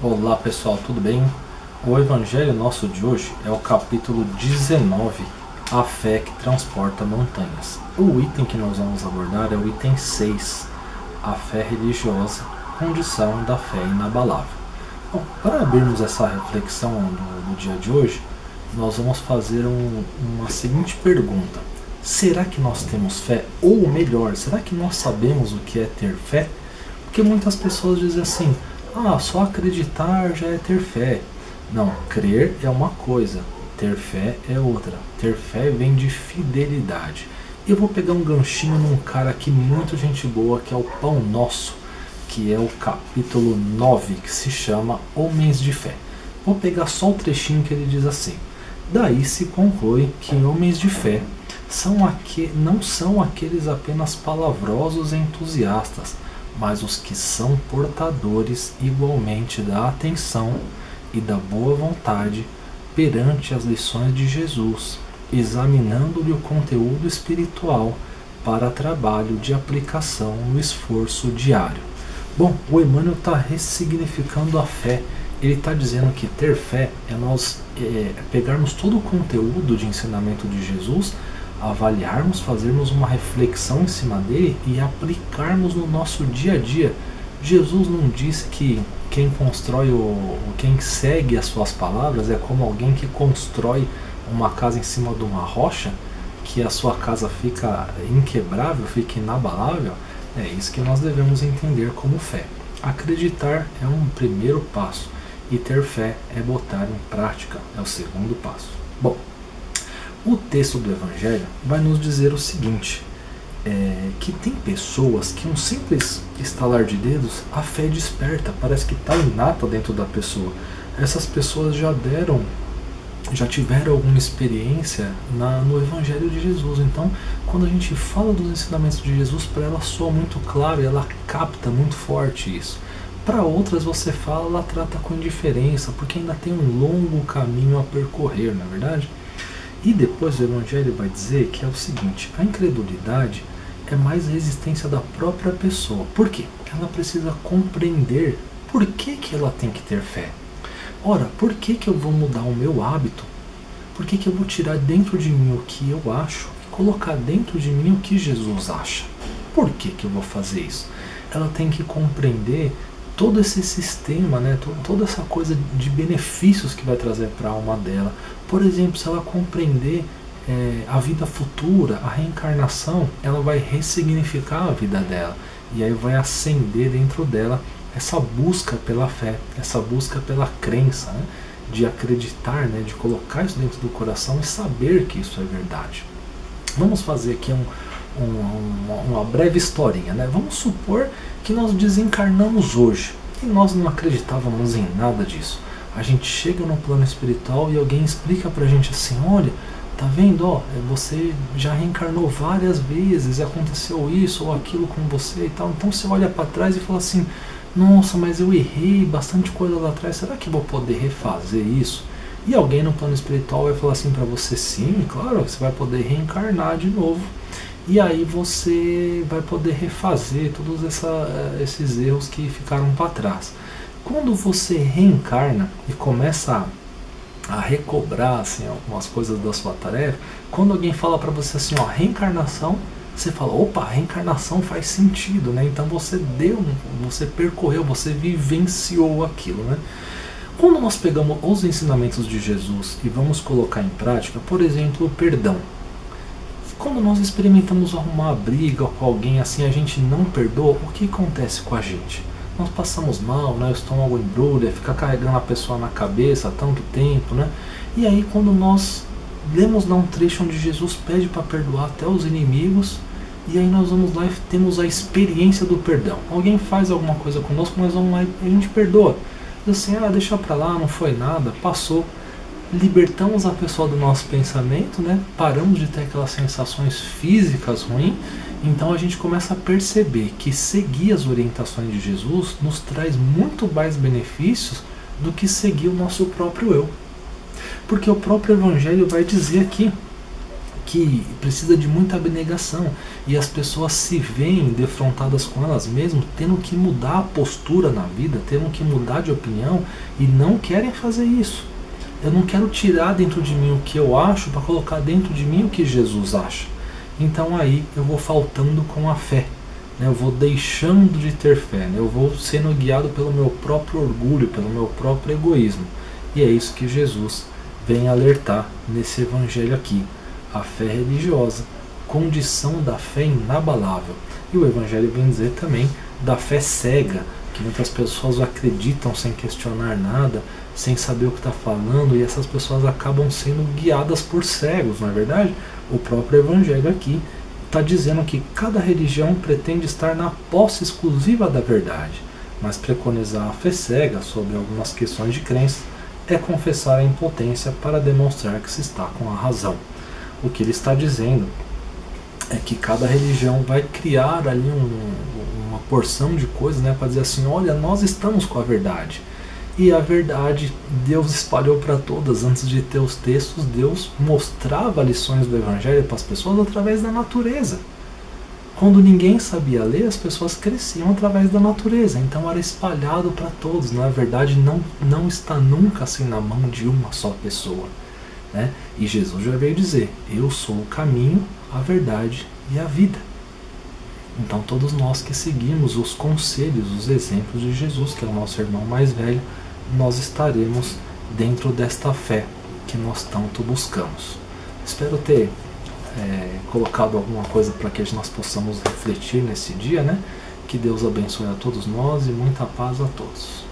Olá pessoal, tudo bem? O evangelho nosso de hoje é o capítulo 19, a fé que transporta montanhas. O item que nós vamos abordar é o item 6, a fé religiosa, condição da fé inabalável. Bom, para abrirmos essa reflexão do dia de hoje, nós vamos fazer uma seguinte pergunta: será que nós temos fé? Ou melhor, será que nós sabemos o que é ter fé? Porque muitas pessoas dizem assim: só acreditar já é ter fé. Não, crer é uma coisa, ter fé é outra. Ter fé vem de fidelidade. Eu vou pegar um ganchinho num cara aqui muito gente boa, que é o Pão Nosso, que é o capítulo 9, que se chama Homens de Fé. Vou pegar só o trechinho que ele diz assim: daí se conclui que homens de fé não são aqueles apenas palavrosos e entusiastas, mas os que são portadores igualmente da atenção e da boa vontade perante as lições de Jesus, examinando-lhe o conteúdo espiritual para trabalho de aplicação no esforço diário. Bom, o Emmanuel está ressignificando a fé. Ele está dizendo que ter fé é nós pegarmos todo o conteúdo de ensinamento de Jesus, avaliarmos, fazermos uma reflexão em cima dele e aplicarmos no nosso dia a dia. Jesus não disse que quem quem segue as suas palavras é como alguém que constrói uma casa em cima de uma rocha, que a sua casa fica inquebrável, fica inabalável. É isso que nós devemos entender como fé. Acreditar é um primeiro passo e ter fé é botar em prática, é o segundo passo. Bom, o texto do Evangelho vai nos dizer o seguinte, que tem pessoas que um simples estalar de dedos, a fé desperta, parece que está inata dentro da pessoa. Essas pessoas já tiveram alguma experiência no Evangelho de Jesus. Então, quando a gente fala dos ensinamentos de Jesus, para ela soa muito claro e ela capta muito forte isso. Para outras você fala, ela trata com indiferença, porque ainda tem um longo caminho a percorrer, não é verdade? E depois o Evangelho vai dizer que é o seguinte: a incredulidade é mais resistência da própria pessoa. Por quê? Ela precisa compreender por que ela tem que ter fé. Ora, por que eu vou mudar o meu hábito? Por que eu vou tirar dentro de mim o que eu acho e colocar dentro de mim o que Jesus acha? Por que eu vou fazer isso? Ela tem que compreender todo esse sistema, toda essa coisa de benefícios que vai trazer para a alma dela. Por exemplo, se ela compreender a vida futura, a reencarnação, ela vai ressignificar a vida dela. E aí vai acender dentro dela essa busca pela fé, essa busca pela crença, de acreditar, de colocar isso dentro do coração e saber que isso é verdade. Vamos fazer aqui uma breve historinha. Vamos supor que nós desencarnamos hoje e nós não acreditávamos em nada disso. A gente chega no plano espiritual e alguém explica pra gente assim: olha, tá vendo, você já reencarnou várias vezes, aconteceu isso ou aquilo com você e tal. Então você olha para trás e fala assim: nossa, mas eu errei bastante coisa lá atrás, será que eu vou poder refazer isso? E alguém no plano espiritual vai falar assim para você: sim, claro, você vai poder reencarnar de novo. E aí você vai poder refazer todos esses erros que ficaram para trás. Quando você reencarna e começa a recobrar assim, algumas coisas da sua tarefa, quando alguém fala para você assim, reencarnação, você fala: opa, reencarnação faz sentido, Então você percorreu, você vivenciou aquilo, Quando nós pegamos os ensinamentos de Jesus e vamos colocar em prática, por exemplo, o perdão. Quando nós experimentamos arrumar a briga com alguém assim, a gente não perdoa, o que acontece com a gente? Nós passamos mal, o estômago embrulha, fica carregando a pessoa na cabeça há tanto tempo, E aí quando nós lemos lá um trecho onde Jesus pede para perdoar até os inimigos, e aí nós vamos lá e temos a experiência do perdão. Alguém faz alguma coisa conosco, nós vamos lá e a gente perdoa. Diz assim: deixa pra lá, não foi nada, passou. Libertamos a pessoa do nosso pensamento, Paramos de ter aquelas sensações físicas ruins. Então a gente começa a perceber que seguir as orientações de Jesus nos traz muito mais benefícios do que seguir o nosso próprio eu. Porque o próprio Evangelho vai dizer aqui que precisa de muita abnegação, e as pessoas se veem defrontadas com elas mesmas, tendo que mudar a postura na vida, tendo que mudar de opinião, e não querem fazer isso. Eu não quero tirar dentro de mim o que eu acho para colocar dentro de mim o que Jesus acha. Então aí eu vou faltando com a fé, né? Eu vou deixando de ter fé, né? Eu vou sendo guiado pelo meu próprio orgulho, pelo meu próprio egoísmo. E é isso que Jesus vem alertar nesse evangelho aqui. A fé religiosa, condição da fé inabalável. E o evangelho vem dizer também da fé cega, que muitas pessoas acreditam sem questionar nada, sem saber o que está falando, e essas pessoas acabam sendo guiadas por cegos, não é verdade? O próprio evangelho aqui está dizendo que cada religião pretende estar na posse exclusiva da verdade, mas preconizar a fé cega sobre algumas questões de crença é confessar a impotência para demonstrar que se está com a razão. O que ele está dizendo é que cada religião vai criar ali uma porção de coisas, né, para dizer assim, olha, nós estamos com a verdade. E a verdade Deus espalhou para todas. Antes de ter os textos, Deus mostrava lições do evangelho para as pessoas através da natureza. Quando ninguém sabia ler, as pessoas cresciam através da natureza, então era espalhado para todos. Na verdade, não está nunca assim na mão de uma só pessoa, né? E Jesus já veio dizer, eu sou o caminho, a verdade e a vida. Então todos nós que seguimos os conselhos, os exemplos de Jesus, que é o nosso irmão mais velho, nós estaremos dentro desta fé que nós tanto buscamos. Espero ter colocado alguma coisa para que nós possamos refletir nesse dia, né? Que Deus abençoe a todos nós e muita paz a todos.